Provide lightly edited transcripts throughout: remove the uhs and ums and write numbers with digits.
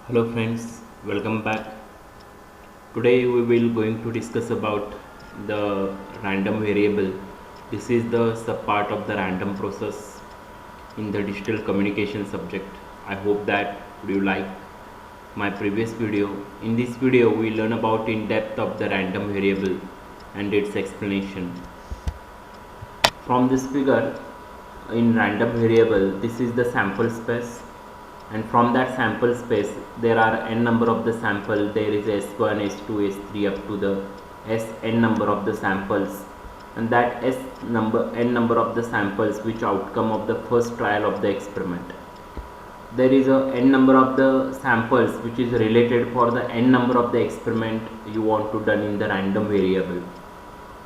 Hello friends, welcome back. Today we will going to discuss about the random variable. This is the subpart of the random process in the digital communication subject. I hope that you like my previous video. In this video we learn about in depth of the random variable and its explanation. From this figure in random variable, this is the sample space, and from that sample space there are n number of the sample. There is s1, s2, s3 up to the n number of the samples, and that n number of the samples which outcome of the first trial of the experiment. There is a n number of the samples which is related for the n number of the experiment you want to done in the random variable.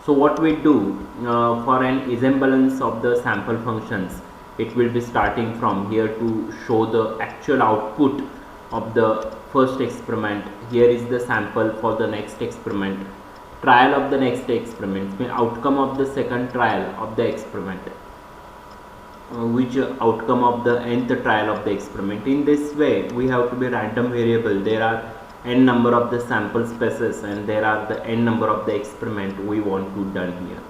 So what we do for an resemblance of the sample functions, it will be starting from here to show the actual output of the first experiment. Here is the sample for the next experiment, trial of the next experiment, mean outcome of the second trial of the experiment, which outcome of the nth trial of the experiment. In this way we have to be random variable. There are n number of the sample spaces and there are the n number of the experiment we want to done here.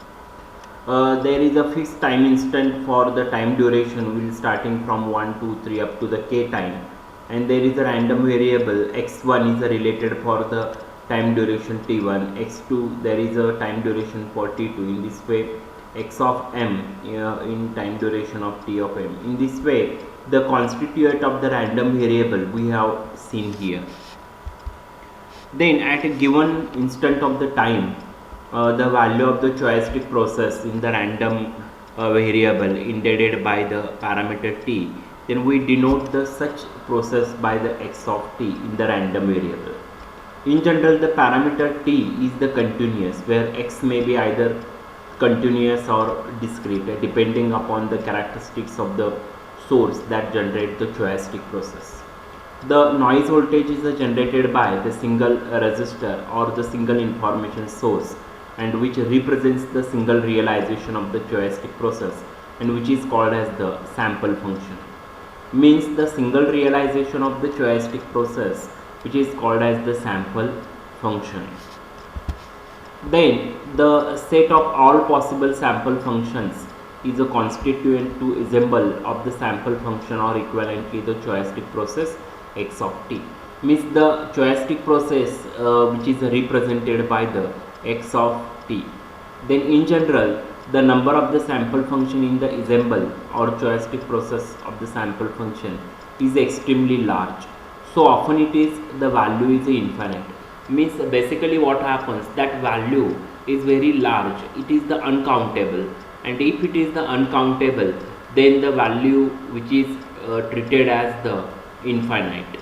There is a fixed time instant for the time duration, will starting from 1 2 3 up to the k time, and there is a random variable x1 is related for the time duration t1, x2 there is a time duration for t2. In this way x of m in time duration of t of m. In this way the constituent of the random variable we have seen here. Then at a given instant of the time, the value of the choicetic process in the random variable indexed by the parameter t, then we denote the such process by the x of t in the random variable. In general the parameter t is the continuous, where x may be either continuous or discrete depending upon the characteristics of the source that generate the choicetic process. The noise voltage is generated by the single resistor or the single information source, and which represents the single realization of the choicetic process, and which is called as the sample function. Means the single realization of the choicetic process, which is called as the sample function. Then the set of all possible sample functions is a constituent to resemble of the sample function or equivalently the choicetic process x of t. Means the choicetic process which is represented by the x of t. Then in general the number of the sample function in the resemble or choicetic process of the sample function is extremely large. So often it is the value is infinite. Means basically what happens, that value is very large, it is the uncountable, and if it is the uncountable then the value which is treated as the infinite.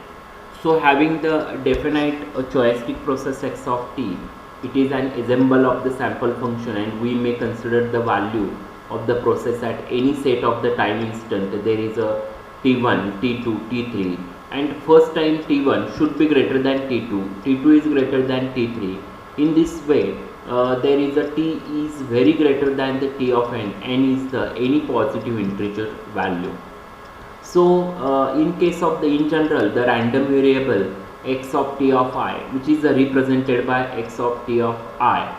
So having the definite choicetic process x of t, it is an resemble of the sample function, and we may consider the value of the process at any set of the time instant. There is a t1, t2, t3, and first time t1 should be greater than t2, t2 is greater than t3. In this way there is a t is very greater than the t of n is the any positive integer value. So in case of the in general the random variable x of t of I, which is represented by x of t of I,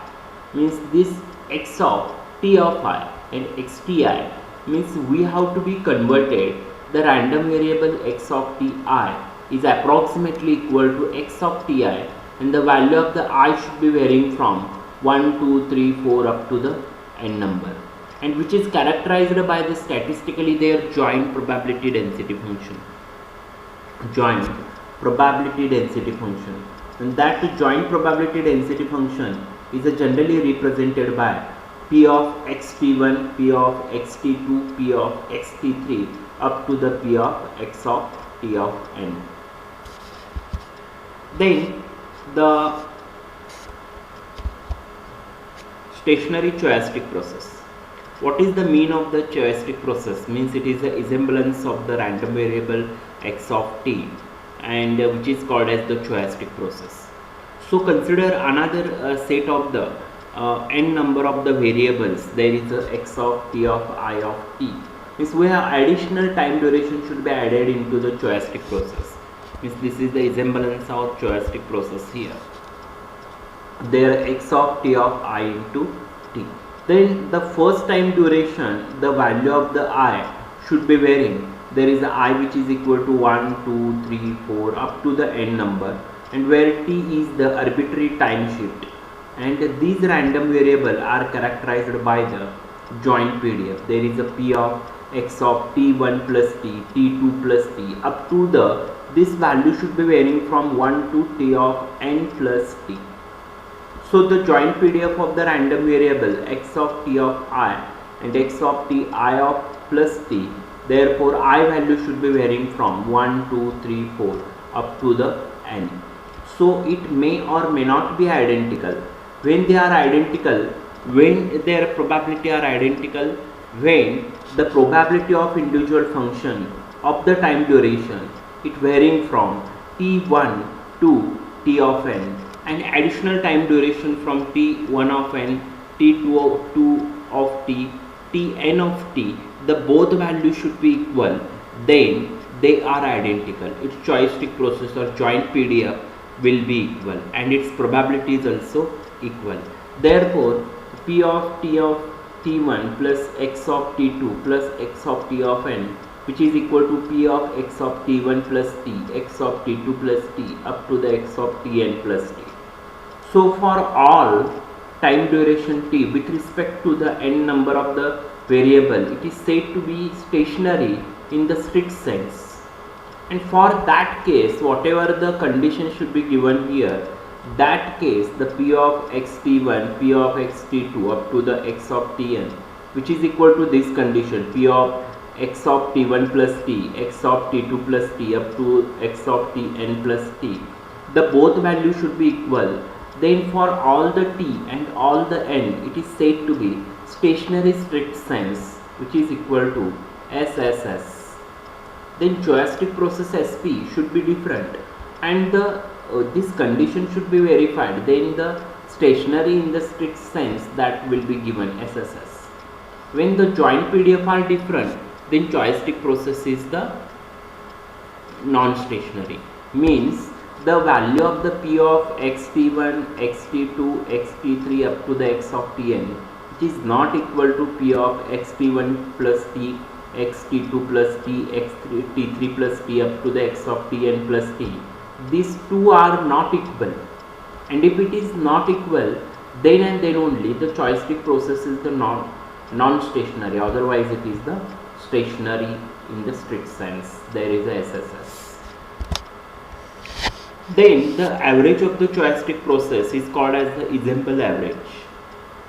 means this x of t of I and xti, means we have to be converted. The random variable x of ti is approximately equal to x of ti, and the value of the I should be varying from 1 2 3 4 up to the n number, and which is characterized by the statistically their joint probability density function. Joint probability density function, and that joint probability density function is generally represented by p of xt1, p of xt2, p of xt3 up to the p of x of t of n. Then the stationary choicetic process. What is the mean of the choicetic process? Means it is a resemblance of the random variable x of t, and which is called as the choicetic process. So consider another set of the n number of the variables. There is a x of t of I of t. Means we have additional time duration should be added into the choicetic process. Means this is the resemblance or choicetic process here. There x of t of I into t. Then the first time duration, the value of the I should be varying. There is a I which is equal to 1, 2, 3, 4 up to the n number, and where t is the arbitrary time shift. And these random variables are characterized by the joint PDF. There is a p of x of t1 plus t, t2 plus t up to the, this value should be varying from 1 to t of n plus t. So the joint PDF of the random variable x of t of I and x of t I of plus t, therefore I value should be varying from 1, 2, 3, 4 up to the n. So it may or may not be identical. When they are identical, when their probability are identical, when the probability of individual function of the time duration it varying from t1 to t of n, and additional time duration from t1 of n, t2 of t, tn of t, the both values should be equal, then they are identical. Its choicetic process or joint PDF will be equal, and its probability is also equal. Therefore, p of t of t1 plus x of t2 plus x of t of n, which is equal to p of x of t1 plus t, x of t2 plus t up to the x of tn plus t. So for all time duration t with respect to the n number of the variable, it is said to be stationary in the strict sense. And for that case, whatever the condition should be given here, that case the p of xt1, p of xt2 up to the x of tn, which is equal to this condition, p of x of t1 plus t, x of t2 plus t up to x of tn plus t, the both values should be equal. Then for all the t and all the n, it is said to be stationary strict sense, which is equal to SSS. Then choicetic process SP should be different, and this condition should be verified. Then the stationary in the strict sense, that will be given SSS. When the joint PDF are different, then choicetic process is the non-stationary. Means the value of the p of xt1, xt2, xt3 up to the x of tn, which is not equal to p of xt1 plus t, xt2 plus t, t3 plus t up to the x of tn plus t. These two are not equal, and if it is not equal, then and then only the choicetic process is the non-stationary, otherwise it is the stationary in the strict sense. There is a SSS. Then the average of the choicetic process is called as the ensemble average.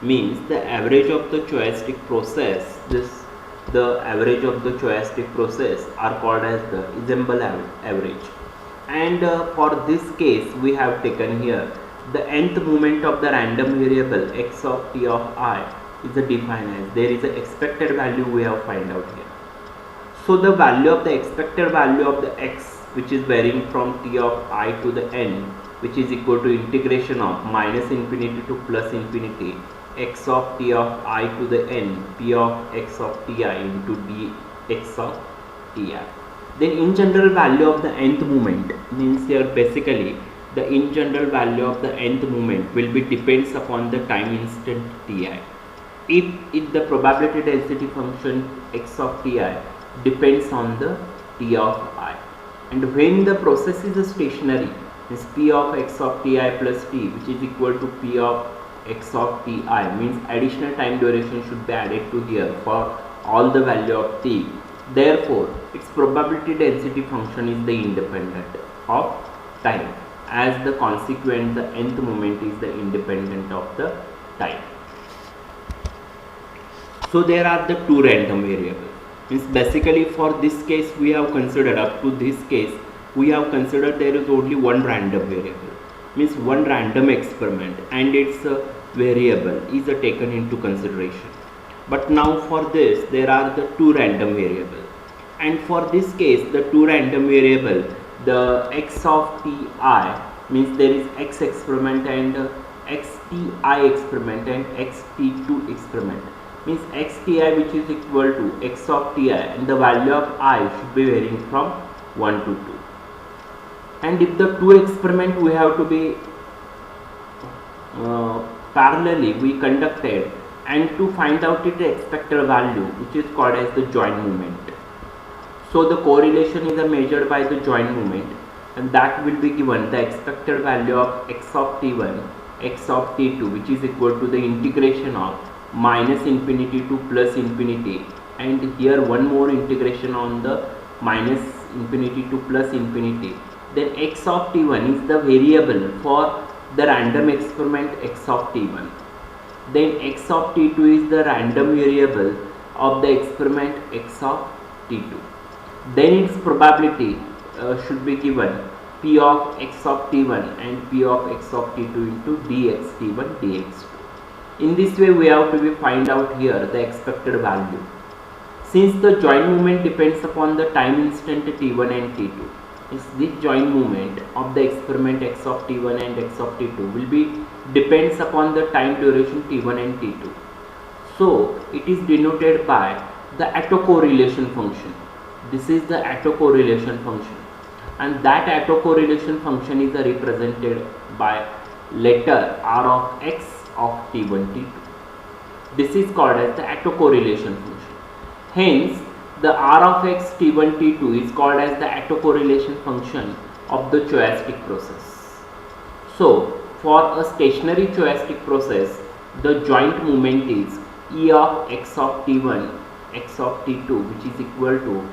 Means the average of the choicetic process, the average of the choicetic process are called as the ensemble average. And for this case, we have taken here the nth moment of the random variable x of t of I is defined as, there is an expected value we have find out here. So the value of the expected value of the x, which is varying from t of I to the n, which is equal to integration of minus infinity to plus infinity x of t of I to the n, p of x of ti into dx of ti. Then in general value of the nth moment, means here basically the in general value of the nth moment will be depends upon the time instant ti. If the probability density function x of ti depends on the t of I, and when the process is stationary, means p of x of ti plus t, which is equal to p of x of ti, means additional time duration should be added to here for all the value of t. Therefore, its probability density function is the independent of time, as the consequent the nth moment is the independent of the time. So there are the two random variables. Means basically for this case we have considered, up to this case we have considered there is only one random variable. Means one random experiment and its variable is taken into consideration. But now for this there are the two random variables, and for this case the two random variable, the x of ti, means there is x experiment and xti experiment and xt2 experiment. Means xti, which is equal to x of ti, and the value of I should be varying from 1 to 2. and if the two experiment we have to be parallelly we conducted, and to find out its expected value, which is called as the joint movement. So the correlation is measured by the joint movement, and that will be given the expected value of x of t1, x of t2, which is equal to the integration of minus infinity to plus infinity, and here one more integration on the minus infinity to plus infinity. Then x of t1 is the variable for the random experiment x of t1. Then x of t2 is the random variable of the experiment x of t2. Then its probability should be given p of x of t1 and p of x of t2 into dx t1 dx2. In this way we have to find out here the expected value. Since the joint movement depends upon the time instant t1 and t2, this joint movement of the experiment x of t1 and x of t2 will be depends upon the time duration t1 and t2. So it is denoted by the autocorrelation function. This is the autocorrelation function, and that autocorrelation function is represented by letter r of x of t1 t2. This is called as the autocorrelation function. Hence the r of x t1 t2 is called as the autocorrelation function of the stochastic process. So for a stationary stochastic process, the joint movement is E of x of t1 x of t2, which is equal to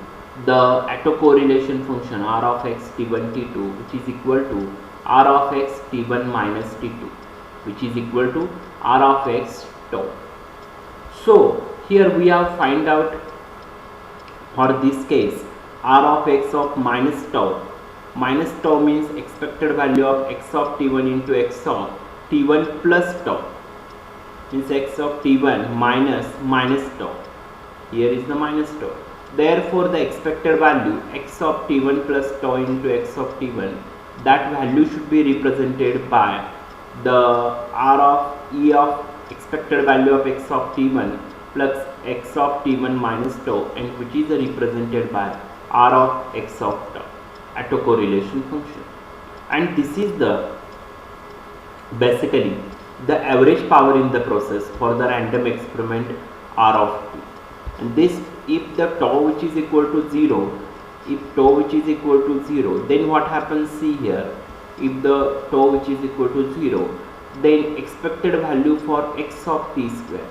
the autocorrelation function r of x t1 t2, which is equal to r of x t1 minus t2, which is equal to r of x tau. So here we have find out for this case r of x of minus tau means expected value of x of t1 into x of t1 plus tau, means x of t1 minus tau. Here is the minus tau. Therefore the expected value x of t1 plus tau into x of t1, that value should be represented by the r of e of expected value of x of t1 plus x of t1 minus tau, and which is represented by r of x of tau, autocorrelation function. And this is the basically the average power in the process for the random experiment r of t. And this, if the tau which is equal to 0, then what happens, see here, if the tau which is equal to 0, then expected value for x of t square,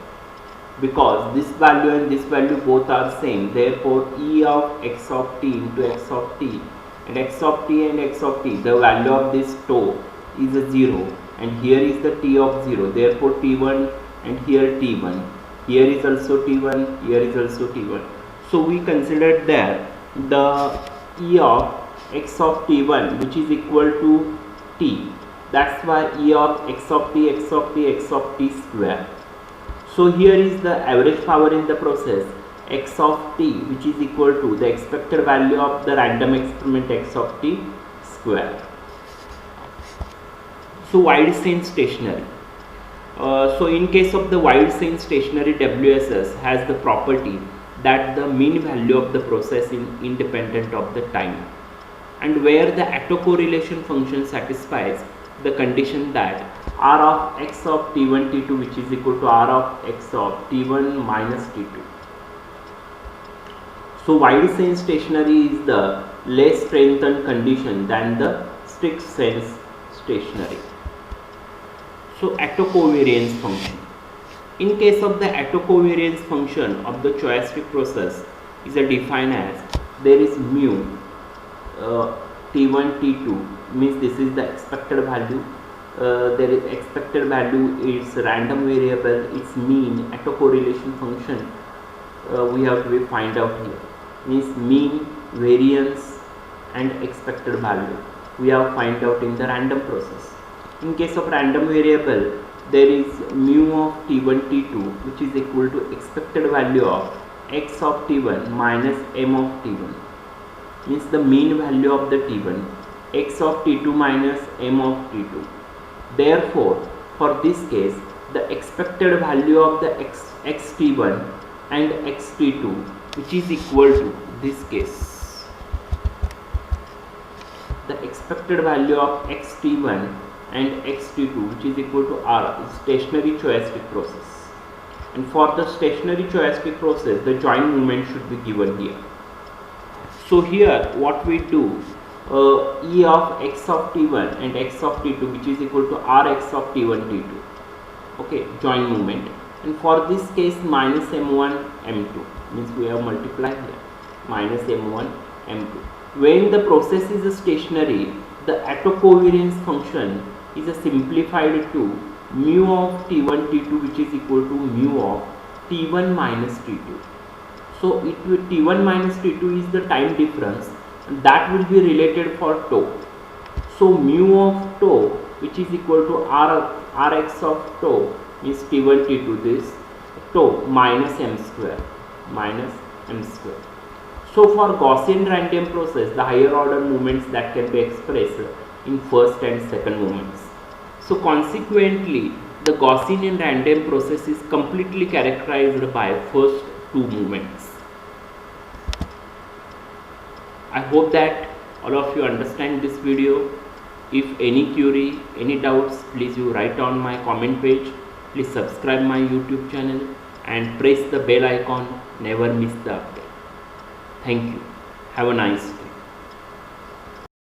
because this value and this value both are same, therefore e of x of t into x of t, and x of t and x of t, the value of this tau is a 0, and here is the t of 0, therefore t1, and here t1, here is also t1, here is also t1. So we considered there the e of x of t1 which is equal to t, that's why e of x of t x of t x of t square. So here is the average power in the process x of t, which is equal to the expected value of the random experiment x of t square. So wide chain stationary. So in case of the wide chain stationary, WSS has the property that the mean value of the process is independent of the time, and where the autocorrelation function satisfies the condition that r of x of t1 t2 which is equal to r of x of t1 minus t2. So wide chain stationary is the less strengthened condition than the strict chain stationary. So autocovariance function. In case of the autocovariance function of the stochastic process is defined as there is mu t1 t2, means this is the expected value, there is expected value, its random variable, its mean, autocorrelation function we have to find out here, means mean, variance and expected value we have find out in the random process. In case of random variable, there is mu of t1 t2 which is equal to expected value of x of t1 minus m of t1, means the mean value of the t1, x of t2 minus m of t2. Therefore for this case the expected value of the x t1 and x t2 which is equal to this case, the expected value of xt1 and xt2, which is equal to r, is stationary choastic process. And for the stationary choastic process, the joint movement should be given here. So here what we do, E of x of t1 and x of t2, which is equal to rx of t1 t2, okay, joint movement. And for this case, minus m1 m2, means we have multiplied here, minus m1 m2. When the process is stationary, the autocovariance function is simplified to mu of t1 t2, which is equal to mu of t1 minus t2. So it will, t1 minus t2 is the time difference, and that will be related for tau. So mu of tau, which is equal to rx of tau, means t1 t2, this tau minus m square, minus m square. So for Gaussian random process, the higher order movements that can be expressed in first and second movements. So consequently, the Gaussian and random process is completely characterized by first two movements. I hope that all of you understand this video. If any query, any doubts, please you write on my comment page. Please subscribe my YouTube channel and press the bell icon. Never miss the update. Thank you. Have a nice day.